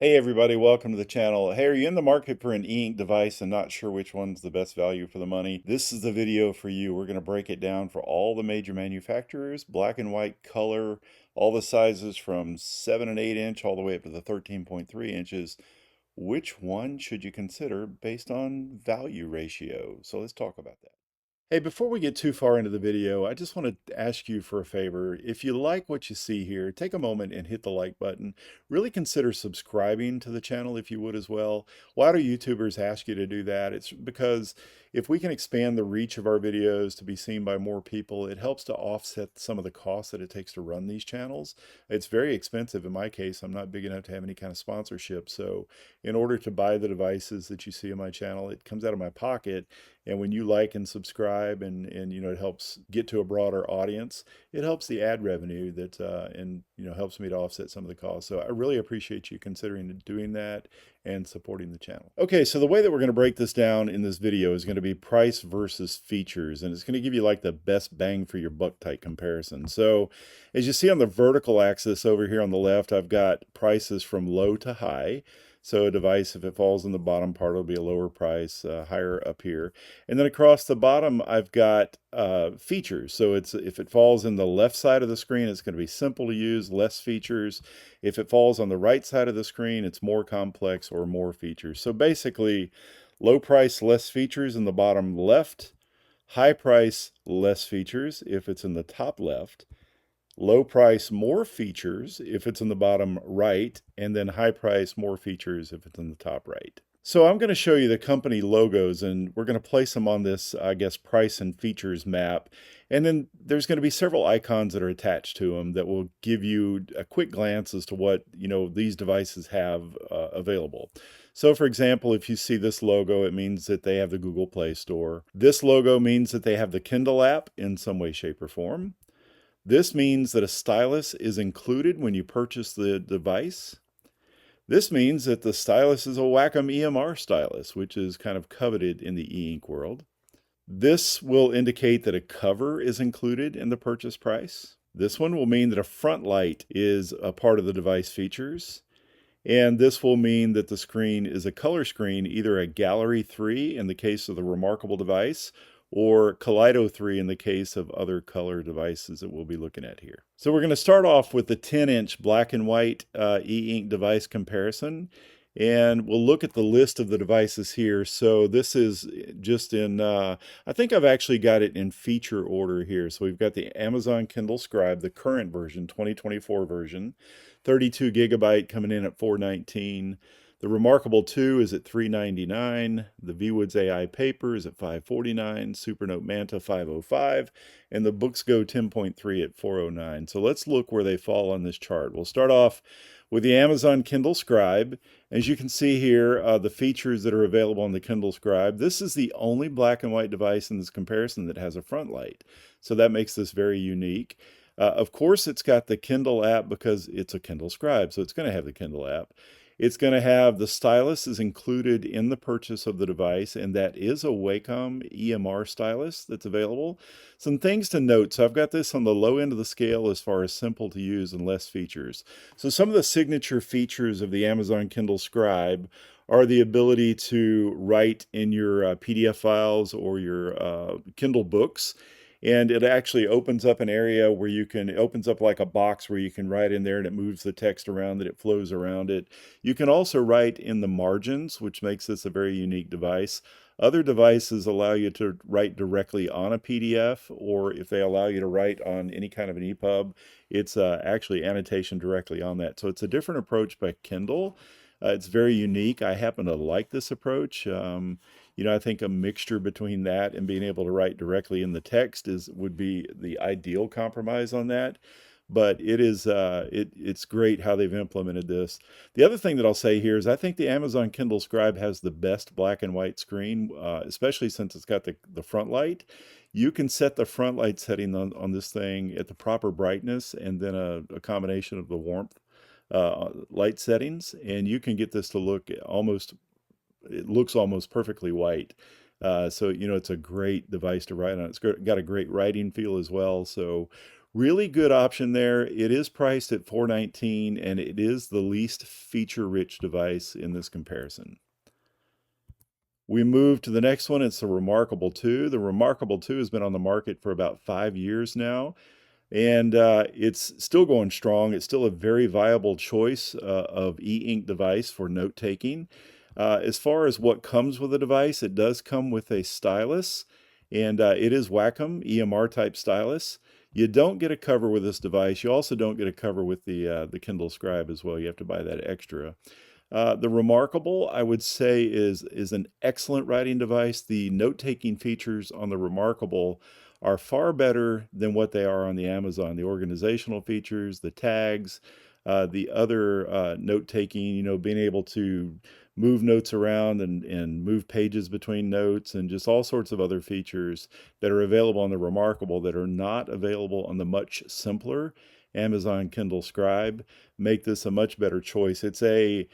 Hey everybody, welcome to the channel. Hey, are you in the market for an e-ink device and not sure which one's the best value for the money? This is the video for you. We're going to break it down for all the major manufacturers, black and white, color, all the sizes from 7 and 8 inch all the way up to the 13.3 inches. Which one should you consider based on value ratio? So let's talk about that. Hey, before we get too far into the video, I just want to ask you for a favor. If you like what you see here, take a moment and hit the like button. Really consider subscribing to the channel if you would as well. Why do YouTubers ask you to do that? It's because if we can expand the reach of our videos to be seen by more people, it helps to offset some of the costs that it takes to run these channels. It's very expensive. In my case, I'm not big enough to have any kind of sponsorship. So in order to buy the devices that you see on my channel, it comes out of my pocket. And when you like and subscribe and it helps get to a broader audience, it helps the ad revenue that and helps me to offset some of the costs. So I really appreciate you considering doing that and supporting the channel. Okay, so the way that we're going to break this down in this video is going to be price versus features, and it's going to give you like the best bang for your buck type comparison. So as you see on the vertical axis over here on the left, I've got prices from low to high. So a device, if it falls in the bottom part, will be a lower price, higher up here. And then across the bottom, I've got features. So if it falls in the left side of the screen, it's going to be simple to use, less features. If it falls on the right side of the screen, it's more complex or more features. So basically, low price, less features in the bottom left, high price, less features if it's in the top left, low price, more features if it's in the bottom right, and then high price, more features if it's in the top right. So I'm going to show you the company logos, and we're going to place them on this, I guess, price and features map. And then there's going to be several icons that are attached to them that will give you a quick glance as to what, these devices have available. So for example, if you see this logo, it means that they have the Google Play Store. This logo means that they have the Kindle app in some way, shape, or form. This means that a stylus is included when you purchase the device. This means that the stylus is a Wacom EMR stylus, which is kind of coveted in the e-ink world. This will indicate that a cover is included in the purchase price. This one will mean that a front light is a part of the device features. And this will mean that the screen is a color screen, either a Gallery 3 in the case of the Remarkable device, or Kaleido 3 in the case of other color devices that we'll be looking at here. So we're going to start off with the 10-inch black and white e-ink device comparison. And we'll look at the list of the devices here. So this is just in, I think I've actually got it in feature order here. So we've got the Amazon Kindle Scribe, the current version, 2024 version, 32 gigabyte coming in at $419. The Remarkable 2 is at $399. The ViWoods AI Paper is at $549. Super Note Manta $505. And the Boox Go 10.3 at $409. So let's look where they fall on this chart. We'll start off with the Amazon Kindle Scribe. As you can see here, the features that are available on the Kindle Scribe. This is the only black and white device in this comparison that has a front light. So that makes this very unique. Of course, it's got the Kindle app because it's a Kindle Scribe, so it's going to have the Kindle app. It's going to have the stylus is included in the purchase of the device, and that is a Wacom EMR stylus that's available. Some things to note. So I've got this on the low end of the scale as far as simple to use and less features. So some of the signature features of the Amazon Kindle Scribe are the ability to write in your PDF files or your Kindle books. And it actually opens up an area where it opens up like a box where you can write in there and it moves the text around it, it flows around it. You can also write in the margins, which makes this a very unique device. Other devices allow you to write directly on a PDF, or if they allow you to write on any kind of an EPUB, it's actually annotation directly on that. So it's a different approach by Kindle. It's very unique. I happen to like this approach. I think a mixture between that and being able to write directly in the text would be the ideal compromise on that. But it's great how they've implemented this. The other thing that I'll say here is I think the Amazon Kindle Scribe has the best black and white screen, especially since it's got the front light. You can set the front light setting on this thing at the proper brightness and then a combination of the warmth light settings, and you can get this to look it looks almost perfectly white. So it's a great device to write on. It's got a great writing feel as well. So Really good option there. It is priced at $419, and it is the least feature-rich device in this comparison. We move to the next one. It's the Remarkable 2. The Remarkable 2 has been on the market for about 5 years now, and it's still going strong. It's still a very viable choice of e-ink device for note-taking. As far as what comes with the device, it does come with a stylus, and it is Wacom EMR type stylus. You don't get a cover with this device. You also don't get a cover with the Kindle Scribe as well. You have to buy that extra. The Remarkable, I would say, is an excellent writing device. The note-taking features on the Remarkable are far better than what they are on the Amazon. The organizational features, the tags, the other note-taking, you know, being able to move notes around and move pages between notes, and just all sorts of other features that are available on the Remarkable that are not available on the much simpler Amazon Kindle Scribe, make this a much better choice. It's a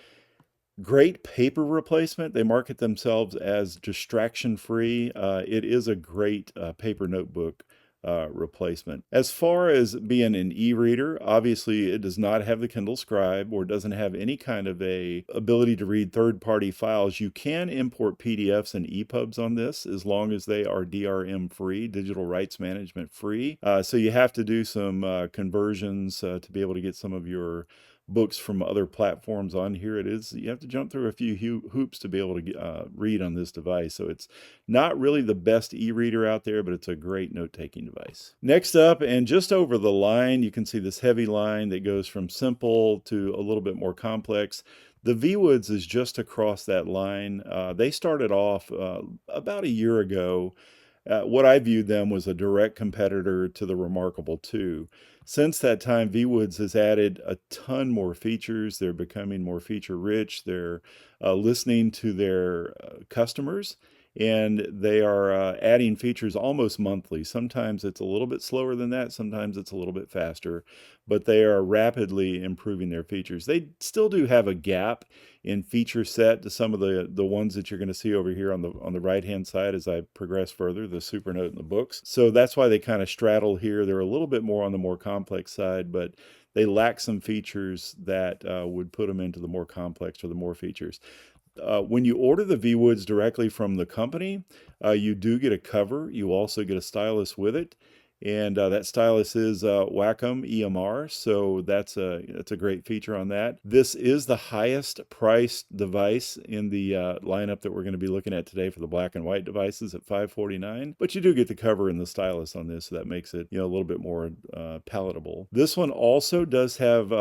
great paper replacement. They market themselves as distraction-free. It is a great paper notebook replacement. As far as being an e-reader, obviously it does not have the Kindle Scribe or doesn't have any kind of a ability to read third-party files. You can import PDFs and EPUBs on this as long as they are DRM free, digital rights management free. So you have to do some conversions to be able to get some of your books from other platforms on here. You have to jump through a few hoops to be able to read on this device. So it's not really the best e-reader out there, but it's a great note-taking device. Next up, and just over the line, you can see this heavy line that goes from simple to a little bit more complex. The ViWoods is just across that line. They started off about a year ago. What I viewed them was a direct competitor to the Remarkable 2. Since that time, ViWoods has added a ton more features. They're becoming more feature rich. They're listening to their customers, and they are adding features almost monthly. Sometimes it's a little bit slower than that. Sometimes it's a little bit faster, but they are rapidly improving their features. They still do have a gap in feature set to some of the ones that you're going to see over here on the right hand side as I progress further, the Supernote and the Boox. So that's why they kind of straddle here. They're a little bit more on the more complex side, but they lack some features that would put them into the more complex or the more features. When you order the ViWoods directly from the company, you do get a cover. You also get a stylus with it. And that stylus is Wacom EMR, so that's a great feature on that. This is the highest priced device in the lineup that we're going to be looking at today for the black and white devices at $549. But you do get the cover and the stylus on this, so that makes it, you know, a little bit more palatable. This one also does have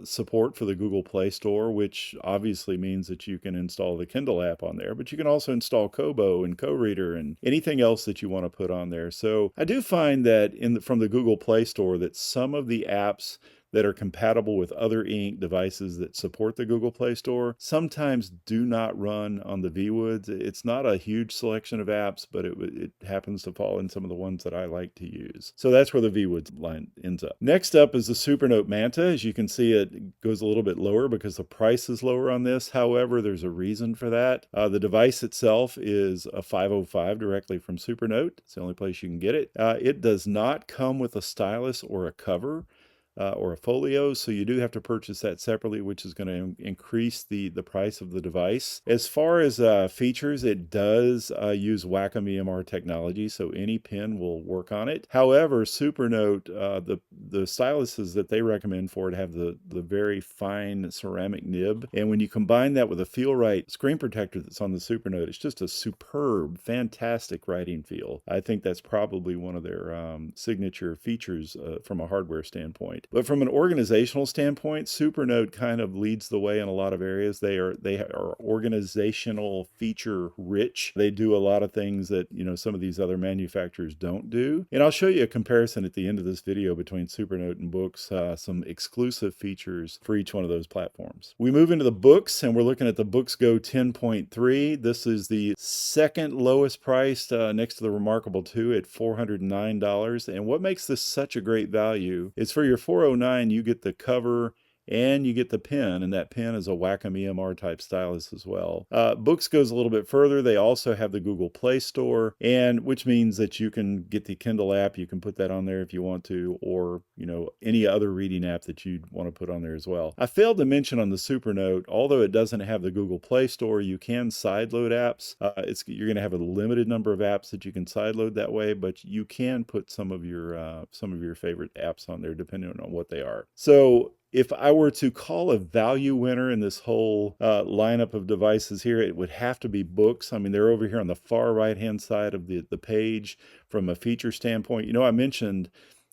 support for the Google Play Store, which obviously means that you can install the Kindle app on there, but you can also install Kobo and Co-Reader and anything else that you want to put on there. So I do find that from the Google Play Store that some of the apps that are compatible with other e-ink devices that support the Google Play Store sometimes do not run on the ViWoods. It's not a huge selection of apps, but it happens to fall in some of the ones that I like to use. So that's where the ViWoods line ends up. Next up is the Supernote Manta. As you can see, it goes a little bit lower because the price is lower on this. However, there's a reason for that. The device itself is a 505 directly from Supernote. It's the only place you can get it. It does not come with a stylus or a cover. Or a folio, so you do have to purchase that separately, which is going to increase the price of the device. As far as features, it does use Wacom EMR technology, so any pen will work on it. However, Supernote, the styluses that they recommend for it have the very fine ceramic nib, and when you combine that with a Feel-Right screen protector that's on the Supernote, it's just a superb, fantastic writing feel. I think that's probably one of their signature features from a hardware standpoint. But from an organizational standpoint, Supernote kind of leads the way in a lot of areas. They are organizational feature rich. They do a lot of things that, you know, some of these other manufacturers don't do. And I'll show you a comparison at the end of this video between Supernote and Boox, some exclusive features for each one of those platforms. We move into the Boox, and we're looking at the Boox Go 10.3. This is the second lowest priced next to the Remarkable 2 at $409. And what makes this such a great value is for your $409, you get the cover and you get the pen, and that pen is a Wacom EMR type stylus as well. Boox goes a little bit further. They also have the Google Play Store, and which means that you can get the Kindle app. You can put that on there if you want to, or any other reading app that you'd want to put on there as well. I failed to mention on the Supernote, although it doesn't have the Google Play Store, you can sideload apps. You're going to have a limited number of apps that you can sideload that way, but you can put some of your favorite apps on there depending on what they are. So if I were to call a value winner in this whole lineup of devices here, it would have to be Boox. I mean, they're over here on the far right-hand side of the page from a feature standpoint. I mentioned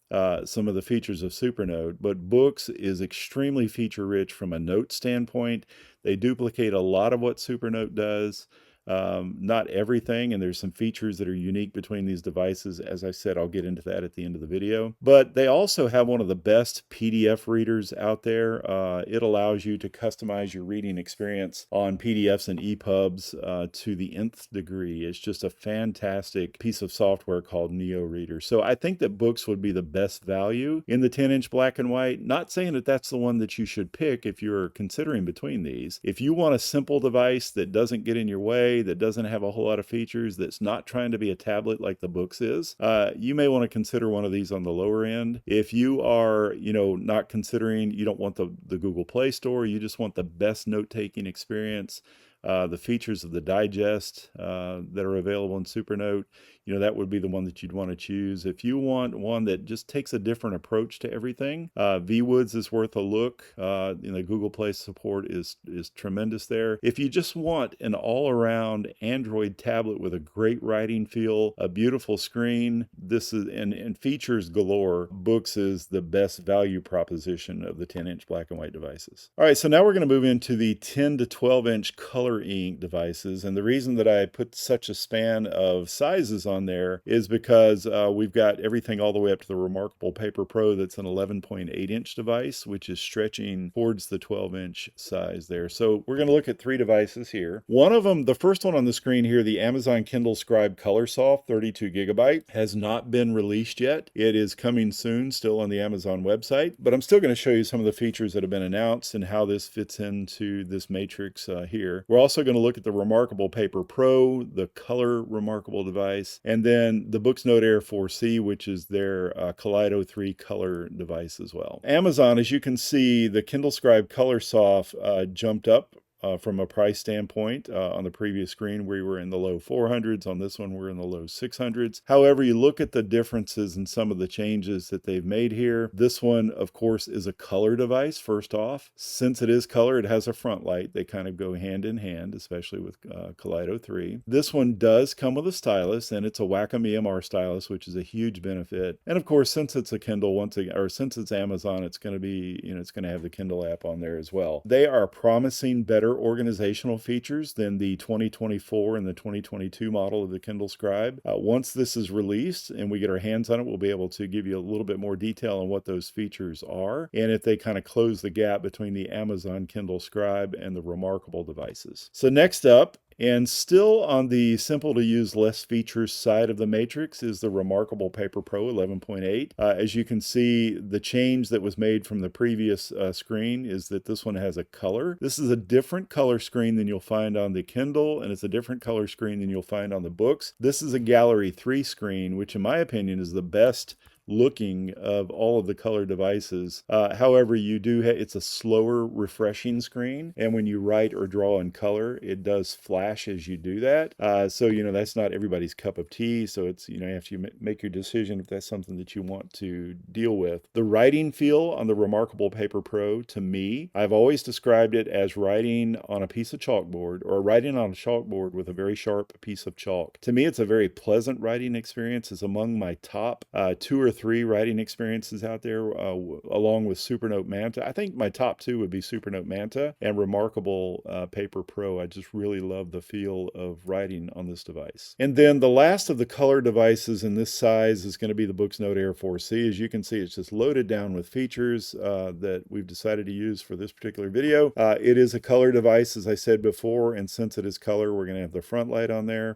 some of the features of Supernote, but Boox is extremely feature-rich from a note standpoint. They duplicate a lot of what Supernote does. Not everything, and there's some features that are unique between these devices. As I said, I'll get into that at the end of the video. But they also have one of the best PDF readers out there. It allows you to customize your reading experience on PDFs and EPUBs to the nth degree. It's just a fantastic piece of software called Neo Reader. So I think that Boox would be the best value in the 10-inch black and white. Not saying that that's the one that you should pick if you're considering between these. If you want a simple device that doesn't get in your way, that doesn't have a whole lot of features, that's not trying to be a tablet like the Boox is, you may want to consider one of these on the lower end. If you are, not considering, you don't want the Google Play Store, you just want the best note-taking experience, the features of the digest that are available in Supernote, that would be the one that you'd want to choose. If you want one that just takes a different approach to everything, ViWoods is worth a look. Google Play support is tremendous there. If you just want an all-around Android tablet with a great writing feel, a beautiful screen, this is and features galore, Boox is the best value proposition of the 10-inch black and white devices. All right, so now we're going to move into the 10 to 12-inch color ink devices, and the reason that I put such a span of sizes on there is because we've got everything all the way up to the Remarkable Paper Pro that's an 11.8-inch device, which is stretching towards the 12-inch size there. So we're going to look at 3 devices here. One of them, the first one on the screen here, the Amazon Kindle Scribe ColorSoft 32 gigabyte, has not been released yet. It is coming soon, still on the Amazon website, but I'm still going to show you some of the features that have been announced and how this fits into this matrix here. We're also going to look at the Remarkable Paper Pro, the color Remarkable device, and then the Boox Note Air 4C, which is their Kaleido 3 color device as well. Amazon, as you can see, the Kindle Scribe ColorSoft jumped up from a price standpoint. On the previous screen, we were in the low 400s. On this one, we're in the low 600s. However, you look at the differences in some of the changes that they've made here. This one, of course, is a color device, first off. Since it is color, it has a front light. They kind of go hand in hand, especially with Kaleido 3. This one does come with a stylus, and it's a Wacom EMR stylus, which is a huge benefit. And of course, since it's a Kindle, since it's Amazon, it's going to be, it's going to have the Kindle app on there as well. They are promising better organizational features than the 2024 and the 2022 model of the Kindle Scribe. Once this is released and we get our hands on it, we'll be able to give you a little bit more detail on what those features are and if they kind of close the gap between the Amazon Kindle Scribe and the Remarkable devices. So next up, and still on the simple to use, less features side of the matrix, is the Remarkable Paper Pro 11.8. As you can see, the change that was made from the previous screen is that this one has a color. This is a different color screen than you'll find on the Kindle, and it's a different color screen than you'll find on the Boox. This is a Gallery 3 screen, which in my opinion is the best looking of all of the color devices. However, it's a slower refreshing screen, and when you write or draw in color, it does flash as you do that. So that's not everybody's cup of tea, so it's you have to make your decision if that's something that you want to deal with. The writing feel on the Remarkable Paper Pro, to me, I've always described it as writing on a piece of chalkboard, or writing on a chalkboard with a very sharp piece of chalk. To me, it's a very pleasant writing experience. It's among my top 2 or 3 writing experiences out there, along with Supernote Manta. I think my top 2 would be Supernote Manta and Remarkable Paper Pro. I just really love the feel of writing on this device. And then the last of the color devices in this size is going to be the Boox Note Air 4C. As you can see, it's just loaded down with features that we've decided to use for this particular video. It is a color device, as I said before, and since it is color, we're going to have the front light on there.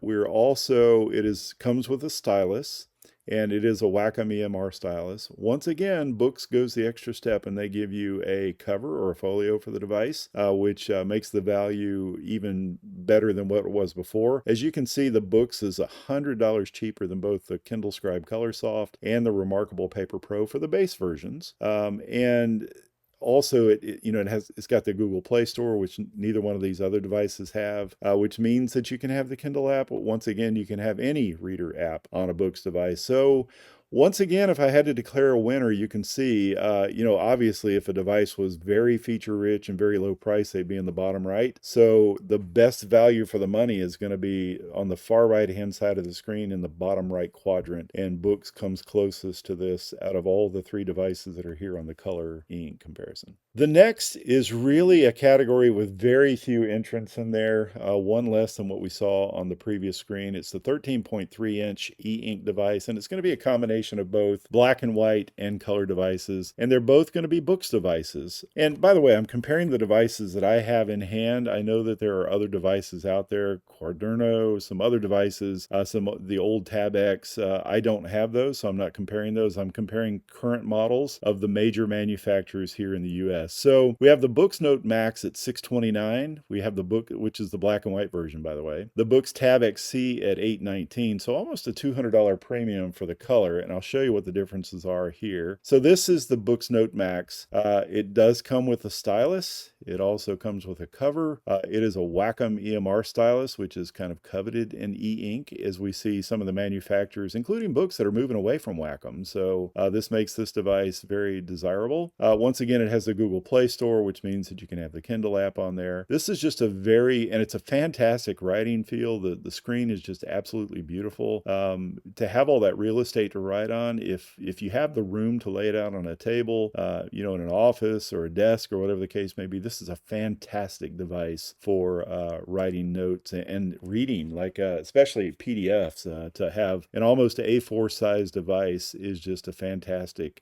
Comes with a stylus. and it is a Wacom EMR stylus. Once again, Boox goes the extra step and they give you a cover or a folio for the device, which makes the value even better than what it was before. As you can see, the Boox is $100 cheaper than both the Kindle Scribe Colorsoft and the Remarkable Paper Pro for the base versions. And also, it's got the Google Play Store, which neither one of these other devices have, which means that you can have the Kindle app. But once again, you can have any reader app on a Boox device. So once again, if I had to declare a winner, you can see, obviously if a device was very feature rich and very low price, they'd be in the bottom right. So the best value for the money is going to be on the far right hand side of the screen in the bottom right quadrant. And Boox comes closest to this out of all the 3 devices that are here on the color e-ink comparison. The next is really a category with very few entrants in there, one less than what we saw on the previous screen. It's the 13.3-inch e-ink device, and it's going to be a combination of both black and white and color devices, and they're both going to be Boox devices. And by the way, I'm comparing the devices that I have in hand. I know that there are other devices out there, Quaderno, some other devices, some of the old Tab X. I don't have those, so I'm not comparing those. I'm comparing current models of the major manufacturers here in the US. So we have the Boox Note Max at $629. We have the Book, which is the black and white version, by the way. The Boox Tab XC at $819. So almost a $200 premium for the color. And I'll show you what the differences are here. So this is the Boox Note Max. It does come with a stylus. It also comes with a cover. It is a Wacom EMR stylus, which is kind of coveted in e-ink, as we see some of the manufacturers, including Boox, that are moving away from Wacom. So this makes this device very desirable. Once again, it has the Google Play Store, which means that you can have the Kindle app on there. This is just and it's a fantastic writing feel. The screen is just absolutely beautiful. To have all that real estate to write on, if you have the room to lay it out on a table, in an office or a desk or whatever the case may be, this is a fantastic device for writing notes and reading, like especially PDFs. To have an almost A4 size device is just a fantastic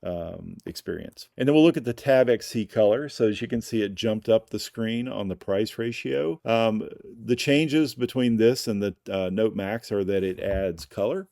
experience. And then we'll look at the Tab XC color. So as you can see, it jumped up the screen on the price ratio. The changes between this and the Note Max are that it adds color,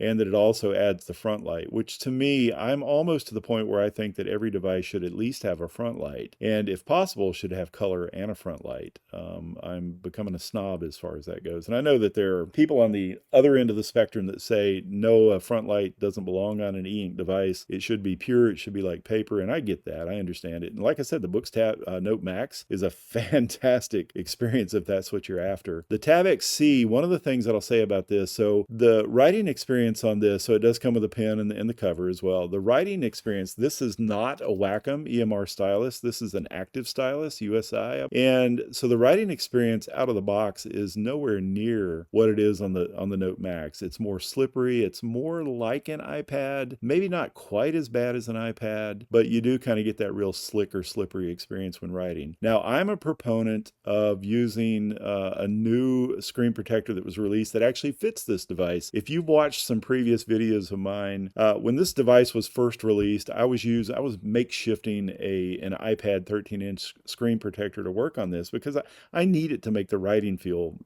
and that it also adds the front light, which to me, I'm almost to the point where I think that every device should at least have a front light, and if possible, should have color and a front light. I'm becoming a snob as far as that goes. And I know that there are people on the other end of the spectrum that say, no, a front light doesn't belong on an e-ink device. It should be pure. It should be like paper. And I get that. I understand it. And like I said, the Boox Tab Note Max is a fantastic experience if that's what you're after. The Tab XC, one of the things that I'll say about this, so the writing experience on this, so it does come with a pen and the cover as well. The writing experience, this is not a Wacom EMR stylus. This is an active stylus, USI. And so the writing experience out of the box is nowhere near what it is on the Note Max. It's more slippery. It's more like an iPad, maybe not quite as bad as an iPad, but you do kind of get that real slick or slippery experience when writing. Now, I'm a proponent of using a new screen protector that was released that actually fits this device. If you've watched some previous videos of mine, when this device was first released, I was makeshifting an iPad 13-inch screen protector to work on this because I need it to make the writing feel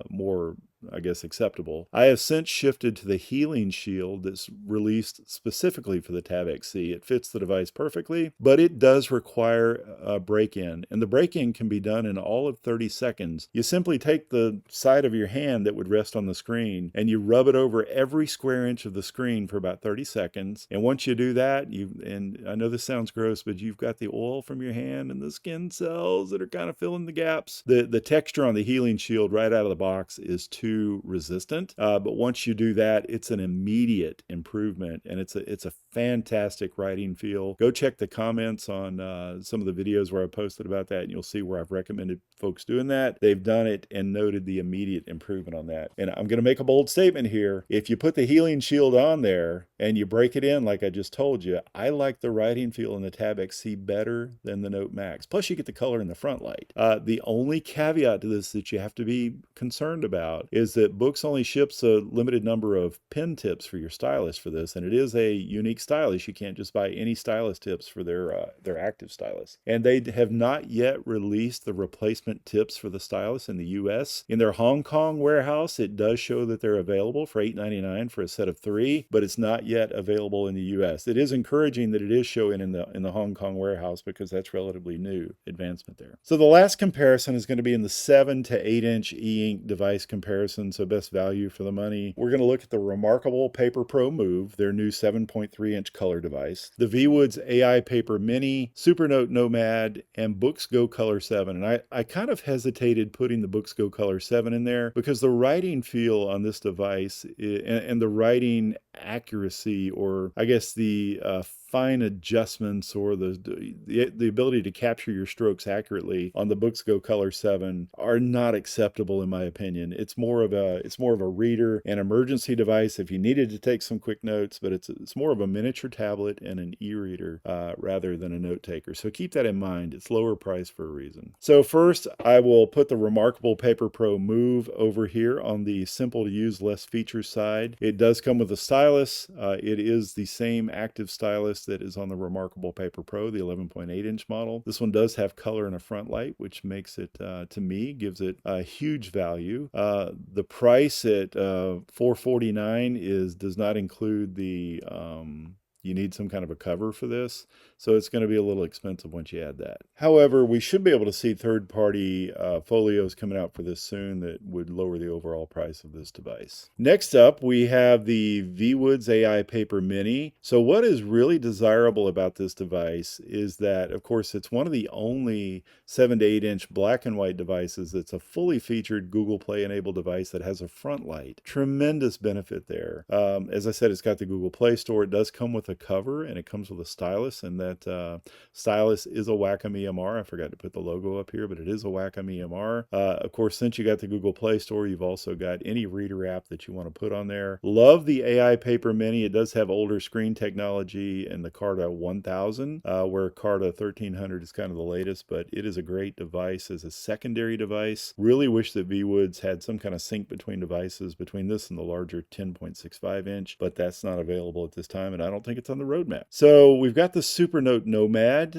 more, I guess, acceptable. I have since shifted to the healing shield that's released specifically for the Tab XC. It fits the device perfectly, but it does require a break-in, and the break-in can be done in all of 30 seconds. You simply take the side of your hand that would rest on the screen and you rub it over every square inch of the screen for about 30 seconds. And once you do that, and I know this sounds gross, but you've got the oil from your hand and the skin cells that are kind of filling the gaps. The texture on the healing shield right out of the box is too resistant. But once you do that, it's an immediate improvement, and it's a fantastic writing feel. Go check the comments on some of the videos where I posted about that, and you'll see where I've recommended folks doing that. They've done it and noted the immediate improvement on that. And I'm going to make a bold statement here. If you put the healing shield on there and you break it in like I just told you, I like the writing feel in the Tab XC better than the Note Max. Plus you get the color in the front light. The only caveat to this that you have to be concerned about is that Boox only ships a limited number of pen tips for your stylus for this, and it is a unique stylus. You can't just buy any stylus tips for their active stylus. And they have not yet released the replacement tips for the stylus in the US. In their Hong Kong warehouse, it does show that they're available for $8.99 for a set of 3, but it's not yet available in the US. It is encouraging that it is showing in the Hong Kong warehouse because that's relatively new advancement there. So the last comparison is going to be in the 7 to 8 inch e-ink device comparison, so best value for the money. We're going to look at the Remarkable Paper Pro Move, their new 7.3 inch color device, the ViWoods AI Paper Mini, Supernote Nomad, and Boox Go Color 7. And I kind of hesitated putting the Boox Go Color 7 in there because the writing feel on this device and the writing accuracy, or I guess the fine adjustments, or the ability to capture your strokes accurately on the Boox Go Color 7 are not acceptable in my opinion. It's more of a reader and emergency device if you needed to take some quick notes, but it's more of a miniature tablet and an e-reader rather than a note taker. So keep that in mind. It's lower price for a reason. So first, I will put the Remarkable Paper Pro Move over here on the simple to use, less features side. It does come with a stylus. It is the same active stylus that is on the Remarkable Paper Pro, the 11.8 inch model. This one does have color and a front light, which makes it, to me, gives it a huge value. The price at $449 does not include the you need some kind of a cover for this, so it's going to be a little expensive once you add that. However, we should be able to see third-party folios coming out for this soon that would lower the overall price of this device. Next up, we have the ViWoods AI Paper Mini. So what is really desirable about this device is that, of course, it's one of the only 7 to 8 inch black and white devices that's a fully featured Google Play enabled device that has a front light. Tremendous benefit there. As I said, it's got the Google Play Store. It does come with a cover, and it comes with a stylus, and that stylus is a Wacom EMR. I forgot to put the logo up here, but it is a Wacom EMR. Of course, since you got the Google Play Store, you've also got any reader app that you want to put on there. Love the AI Paper Mini. It does have older screen technology and the Carta 1000, where Carta 1300 is kind of the latest, but it is a great device as a secondary device. Really wish that ViWoods had some kind of sync between devices between this and the larger 10.65 inch, but that's not available at this time, and I don't think it's on the roadmap. So we've got the Supernote Nomad.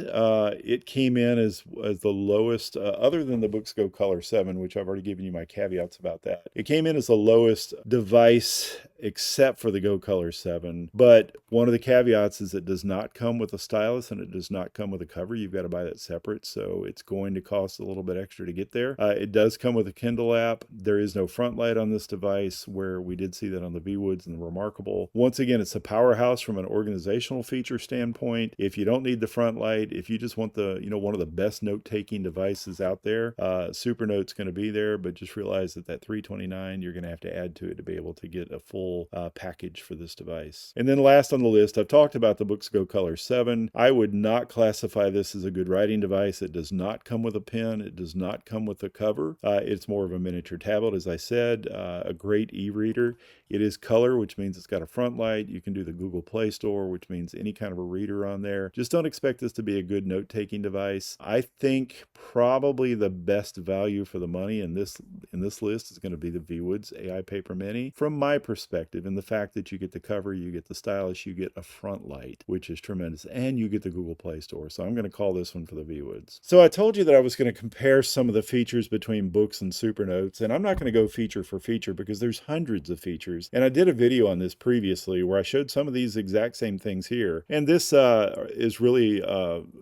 It came in as the lowest, other than the Boox Go Color 7, which I've already given you my caveats about that. It came in as the lowest device except for the Go Color 7. But one of the caveats is it does not come with a stylus and it does not come with a cover. You've got to buy that separate, so it's going to cost a little bit extra to get there. It does come with a Kindle app. There is no front light on this device, where we did see that on the ViWoods and the Remarkable. Once again, it's a powerhouse from an organizational feature standpoint. If you don't need the front light, if you just want the, one of the best note-taking devices out there, Supernote's going to be there, but just realize that $329 you're going to have to add to it to be able to get a full package for this device. And then last on the list, I've talked about the Boox Go Color 7. I would not classify this as a good writing device. It does not come with a pen. It does not come with a cover. It's more of a miniature tablet, as I said, a great e-reader. It is color, which means it's got a front light. You can do the Google Play Store, which means any kind of a reader on there. Just don't expect this to be a good note-taking device. I think probably the best value for the money in this list is going to be the ViWoods AI Paper Mini, from my perspective, and the fact that you get the cover, you get the stylus, you get a front light, which is tremendous, and you get the Google Play Store. So I'm going to call this one for the ViWoods. So I told you that I was going to compare some of the features between Boox and Supernotes, and I'm not going to go feature for feature because there's hundreds of features. And I did a video on this previously where I showed some of these exact same things here. And this is really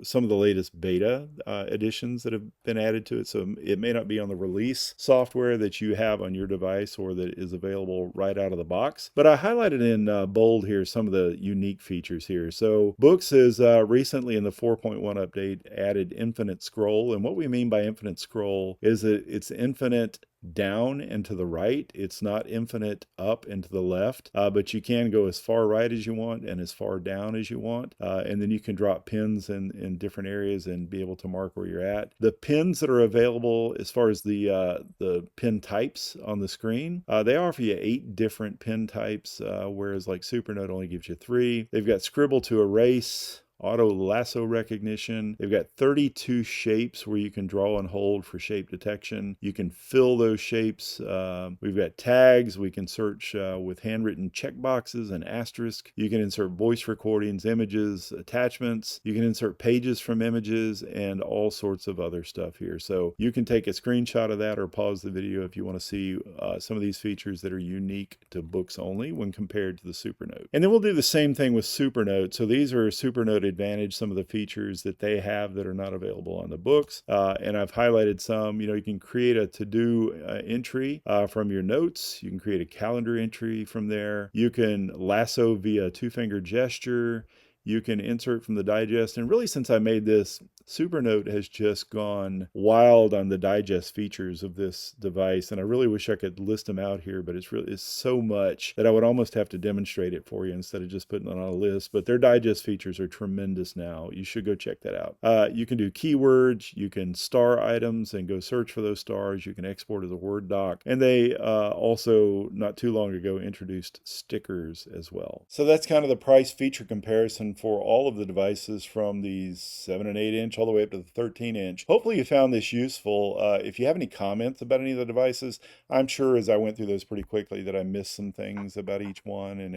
some of the latest beta additions that have been added to it. So it may not be on the release software that you have on your device or that is available right out of the box. But I highlighted in bold here some of the unique features here. So Boox has recently in the 4.1 update added infinite scroll. And what we mean by infinite scroll is that it's infinite down and to the right. It's not infinite up and to the left, but you can go as far right as you want and as far down as you want. And then you can drop pins in different areas and be able to mark where you're at. The pins that are available as far as the pin types on the screen, they offer you 8 different pin types, whereas like Supernote only gives you 3. They've got scribble to erase, auto lasso recognition. They've got 32 shapes where you can draw and hold for shape detection. You can fill those shapes. We've got tags. We can search with handwritten checkboxes and asterisk. You can insert voice recordings, images, attachments. You can insert pages from images and all sorts of other stuff here. So you can take a screenshot of that or pause the video if you want to see some of these features that are unique to Boox only when compared to the Supernote. And then we'll do the same thing with Supernote. So these are Supernote Advantage, some of the features that they have that are not available on the Boox. And I've highlighted some. You can create a to-do entry from your notes. You can create a calendar entry from there. You can lasso via two-finger gesture. You can insert from the digest. And really, since I made this, Supernote has just gone wild on the digest features of this device. And I really wish I could list them out here, but it's so much that I would almost have to demonstrate it for you instead of just putting it on a list. But their digest features are tremendous now. You should go check that out. You can do keywords. You can star items and go search for those stars. You can export as a Word doc. And they also, not too long ago, introduced stickers as well. So that's kind of the price feature comparison for all of the devices from these 7 and 8 inch all the way up to the 13 inch. Hopefully you found this useful. If you have any comments about any of the devices, I'm sure as I went through those pretty quickly that I missed some things about each one. And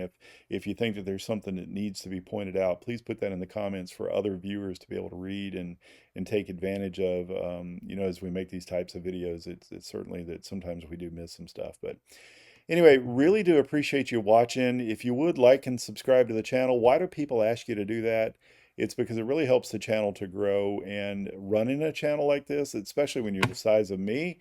if you think that there's something that needs to be pointed out, please put that in the comments for other viewers to be able to read and take advantage of. As we make these types of videos, it's certainly that sometimes we do miss some stuff. But anyway, really do appreciate you watching. If you would like and subscribe to the channel, why do people ask you to do that? It's because it really helps the channel to grow, and running a channel like this, especially when you're the size of me,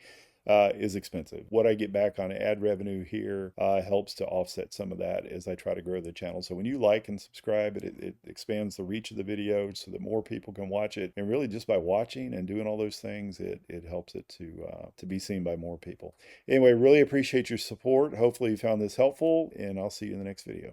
is expensive. What I get back on ad revenue here helps to offset some of that as I try to grow the channel. So when you like and subscribe, it expands the reach of the video so that more people can watch it. And really just by watching and doing all those things, it helps it to be seen by more people. Anyway, really appreciate your support. Hopefully you found this helpful, and I'll see you in the next video.